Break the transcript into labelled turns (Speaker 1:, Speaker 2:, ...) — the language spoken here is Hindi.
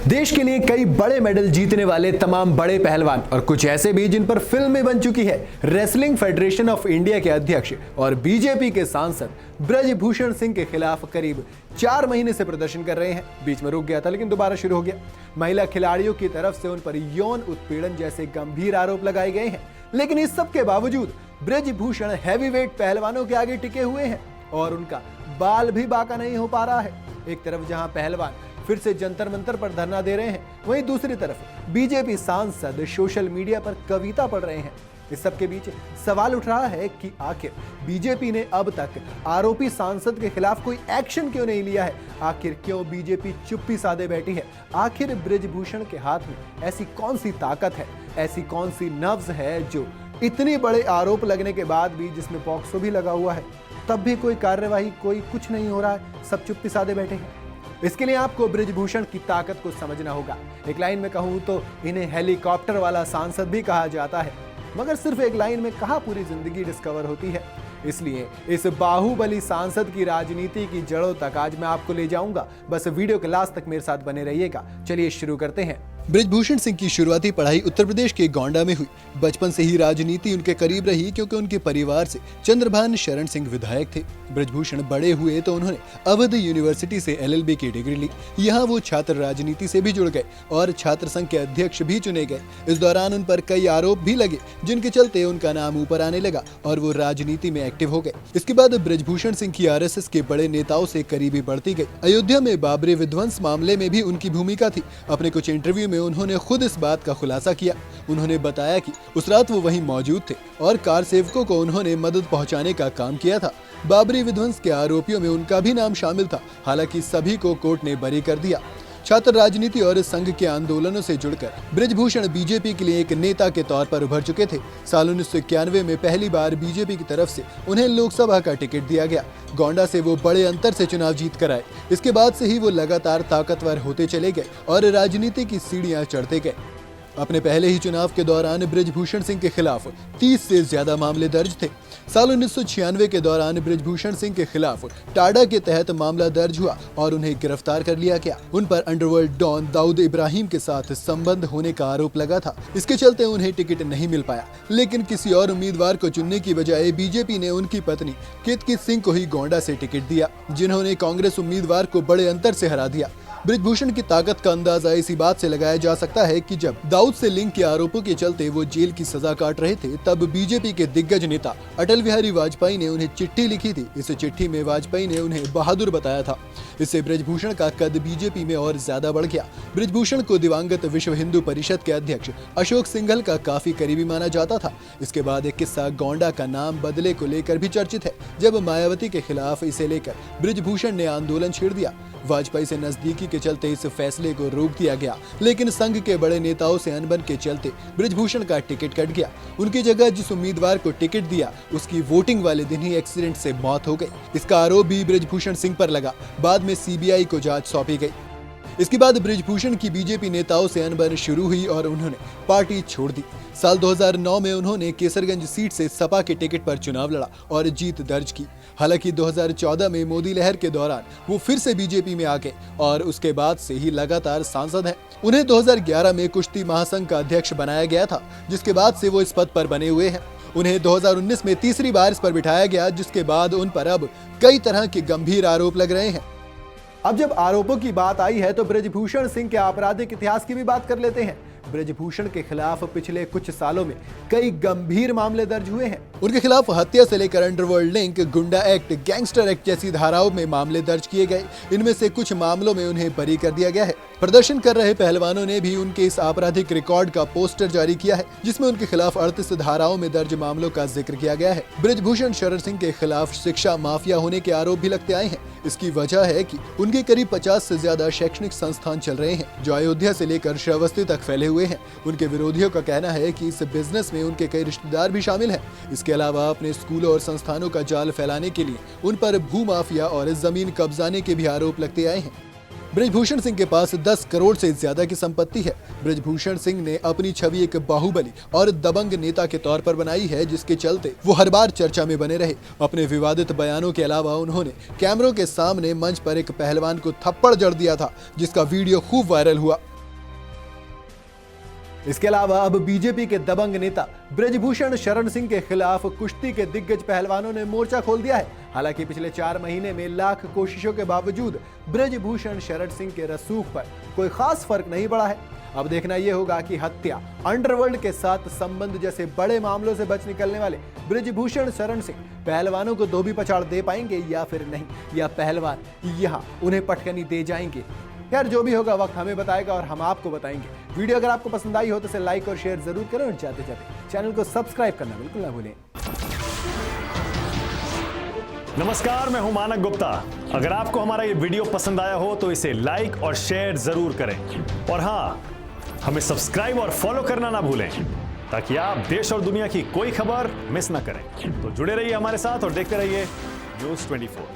Speaker 1: देश के लिए कई बड़े मेडल जीतने वाले तमाम बड़े पहलवान और कुछ ऐसे भी जिन पर फिल्में बन चुकी है। रेसलिंग फेडरेशन ऑफ इंडिया के अध्यक्ष और बीजेपी के सांसद ब्रजभूषण सिंह के खिलाफ करीब 4 महीने से प्रदर्शन कर रहे हैं। बीच में रुक गया था लेकिन दोबारा शुरू हो गया। महिला खिलाड़ियों की तरफ से उन पर यौन उत्पीड़न जैसे गंभीर आरोप लगाए गए हैं, लेकिन इस सब के बावजूद ब्रजभूषण हैवीवेट पहलवानों के आगे टिके हुए हैं और उनका बाल भी बांका नहीं हो पा रहा है। एक तरफ जहां पहलवान फिर से जंतर मंतर पर धरना दे रहे हैं, वहीं दूसरी तरफ बीजेपी सांसद सोशल मीडिया पर कविता पढ़ रहे हैं। इस सब के बीच सवाल उठ रहा है कि आखिर बीजेपी ने अब तक आरोपी सांसद के खिलाफ कोई एक्शन क्यों नहीं लिया है। आखिर क्यों बीजेपी चुप्पी साधे बैठी है। आखिर ब्रजभूषण के हाथ में ऐसी कौन सी ताकत है, ऐसी कौन सी नब्ज है जो इतने बड़े आरोप लगने के बाद भी, जिसमें पॉक्सो भी लगा हुआ है, तब भी कोई कार्यवाही, कोई कुछ नहीं हो रहा है, सब चुप्पी साधे बैठे हैं। इसके लिए आपको ब्रजभूषण की ताकत को समझना होगा। एक लाइन में कहूं तो इन्हें हेलीकॉप्टर वाला सांसद भी कहा जाता है, मगर सिर्फ एक लाइन में कहां पूरी जिंदगी डिस्कवर होती है। इसलिए इस बाहुबली सांसद की राजनीति की जड़ों तक आज मैं आपको ले जाऊंगा। बस वीडियो के लास्ट तक मेरे साथ बने रहिएगा। चलिए शुरू करते हैं। ब्रजभूषण सिंह की शुरुआती पढ़ाई उत्तर प्रदेश के गोंडा में हुई। बचपन से ही राजनीति उनके करीब रही क्योंकि उनके परिवार से चंद्रभान शरण सिंह विधायक थे। ब्रजभूषण बड़े हुए तो उन्होंने अवध यूनिवर्सिटी से LLB की डिग्री ली। यहाँ वो छात्र राजनीति से भी जुड़ गए और छात्र संघ के अध्यक्ष भी चुने गए। इस दौरान उन पर कई आरोप भी लगे, जिनके चलते उनका नाम ऊपर आने लगा और वो राजनीति में एक्टिव हो गए। इसके बाद ब्रजभूषण सिंह की RSS के बड़े नेताओं से करीबी बढ़ती गई। अयोध्या में बाबरी विध्वंस मामले में भी उनकी भूमिका थी। अपने कुछ इंटरव्यू में उन्होंने खुद इस बात का खुलासा किया। उन्होंने बताया कि उस रात वो वहीं मौजूद थे और कार सेवकों को उन्होंने मदद पहुंचाने का काम किया था। बाबरी विध्वंस के आरोपियों में उनका भी नाम शामिल था। हालांकि सभी को कोर्ट ने बरी कर दिया। छात्र राजनीति और संघ के आंदोलनों से जुड़कर ब्रजभूषण बीजेपी के लिए एक नेता के तौर पर उभर चुके थे। साल 1991 में पहली बार बीजेपी की तरफ से उन्हें लोकसभा का टिकट दिया गया। गोंडा से वो बड़े अंतर से चुनाव जीत कर आए। इसके बाद से ही वो लगातार ताकतवर होते चले गए और राजनीति की सीढ़ियां चढ़ते गए। अपने पहले ही चुनाव के दौरान ब्रजभूषण सिंह के खिलाफ 30 से ज्यादा मामले दर्ज थे। साल 1996 के दौरान ब्रजभूषण सिंह के खिलाफ टाडा के तहत मामला दर्ज हुआ और उन्हें गिरफ्तार कर लिया गया। उन पर अंडरवर्ल्ड डॉन दाऊद इब्राहिम के साथ संबंध होने का आरोप लगा था। इसके चलते उन्हें टिकट नहीं मिल पाया, लेकिन किसी और उम्मीदवार को चुनने की बजाय बीजेपी ने उनकी पत्नी कितकित सिंह को ही गोंडा से टिकट दिया, जिन्होंने कांग्रेस उम्मीदवार को बड़े अंतर से हरा दिया। ब्रजभूषण की ताकत का अंदाजा इसी बात से लगाया जा सकता है कि जब दाऊद से लिंक के आरोपों के चलते वो जेल की सजा काट रहे थे, तब बीजेपी के दिग्गज नेता अटल बिहारी वाजपेयी ने उन्हें चिट्ठी लिखी थी। इस चिट्ठी में वाजपेयी ने उन्हें बहादुर बताया था। इससे ब्रजभूषण का कद बीजेपी में और ज्यादा बढ़ गया। ब्रजभूषण को दिवंगत विश्व हिंदू परिषद के अध्यक्ष अशोक सिंघल का काफी करीबी माना जाता था। इसके बाद एक किस्सा गोंडा का नाम बदले को लेकर भी चर्चित है, जब मायावती के खिलाफ इसे लेकर ब्रजभूषण ने आंदोलन छेड़ दिया। वाजपेयी से नजदीकी के चलते इस फैसले को रोक दिया गया, लेकिन संघ के बड़े नेताओं से अनबन के चलते ब्रजभूषण का टिकट कट गया। उनकी जगह जिस उम्मीदवार को टिकट दिया, उसकी वोटिंग वाले दिन ही एक्सीडेंट से मौत हो गई। इसका आरोप भी ब्रजभूषण सिंह पर लगा। बाद में CBI को जांच सौंपी गई। इसके बाद ब्रजभूषण की बीजेपी नेताओं से अनबन शुरू हुई और उन्होंने पार्टी छोड़ दी। साल 2009 में उन्होंने केसरगंज सीट से सपा के टिकट पर चुनाव लड़ा और जीत दर्ज की। हालांकि 2014 में मोदी लहर के दौरान वो फिर से बीजेपी में आ गए और उसके बाद से ही लगातार सांसद हैं। उन्हें 2011 में कुश्ती महासंघ का अध्यक्ष बनाया गया था, जिसके बाद से वो इस पद पर बने हुए हैं। उन्हें 2019 में तीसरी बार इस पर बिठाया गया, जिसके बाद उन पर अब कई तरह के गंभीर आरोप लग रहे हैं। अब जब आरोपों की बात आई है तो ब्रजभूषण सिंह के आपराधिक इतिहास की भी बात कर लेते हैं। ब्रजभूषण के खिलाफ पिछले कुछ सालों में कई गंभीर मामले दर्ज हुए हैं। उनके खिलाफ हत्या से लेकर अंडरवर्ल्ड लिंक, गुंडा एक्ट, गैंगस्टर एक्ट जैसी धाराओं में मामले दर्ज किए गए। इनमें से कुछ मामलों में उन्हें बरी कर दिया गया है। प्रदर्शन कर रहे पहलवानों ने भी उनके इस आपराधिक रिकॉर्ड का पोस्टर जारी किया है, जिसमें उनके खिलाफ 38 धाराओं में दर्ज मामलों का जिक्र किया गया है। ब्रजभूषण शरण सिंह के खिलाफ शिक्षा माफिया होने के आरोप भी लगते आए हैं। इसकी वजह है कि उनके करीब 50 से ज्यादा शैक्षणिक संस्थान चल रहे हैं, जो अयोध्या से लेकर श्रावस्ती तक फैले हुए हैं। उनके विरोधियों का कहना है कि इस बिजनेस में उनके कई रिश्तेदार भी शामिल हैं। इसके अलावा अपने स्कूलों और संस्थानों का जाल फैलाने के लिए उन पर भूमाफिया और जमीन कब्जाने के भी आरोप लगते आए हैं। ब्रजभूषण सिंह के पास 10 करोड़ से ज्यादा की संपत्ति है। ब्रजभूषण सिंह ने अपनी छवि एक बाहुबली और दबंग नेता के तौर पर बनाई है, जिसके चलते वो हर बार चर्चा में बने रहे। अपने विवादित बयानों के अलावा उन्होंने कैमरों के सामने मंच पर एक पहलवान को थप्पड़ जड़ दिया था, जिसका वीडियो खूब वायरल हुआ। इसके अलावा अब बीजेपी के दबंग नेता ब्रजभूषण शरण सिंह के खिलाफ कुश्ती के दिग्गज पहलवानों ने मोर्चा खोल दिया है। हालांकि पिछले 4 महीने में लाख कोशिशों के बावजूद ब्रजभूषण शरण सिंह के रसूख पर कोई खास फर्क नहीं पड़ा है। अब देखना यह होगा कि हत्या, अंडरवर्ल्ड के साथ संबंध जैसे बड़े मामलों से बच निकलने वाले ब्रजभूषण शरण सिंह पहलवानों को धोबी पछाड़ दे पाएंगे या फिर नहीं, या पहलवान यहां उन्हें पटकनी दे जाएंगे। यार जो भी होगा वक्त हमें बताएगा और हम आपको बताएंगे। वीडियो अगर आपको पसंद आई हो तो इसे लाइक और शेयर जरूर करें और जाते जाते चैनल को सब्सक्राइब करना बिल्कुल ना भूलें।
Speaker 2: नमस्कार, मैं हूं मानक गुप्ता। अगर आपको हमारा ये वीडियो पसंद आया हो तो इसे लाइक और शेयर जरूर करें और हां, हमें सब्सक्राइब और फॉलो करना ना भूलें ताकि आप देश और दुनिया की कोई खबर मिस ना करें। तो जुड़े रहिए हमारे साथ और देखते रहिए न्यूज़ 24।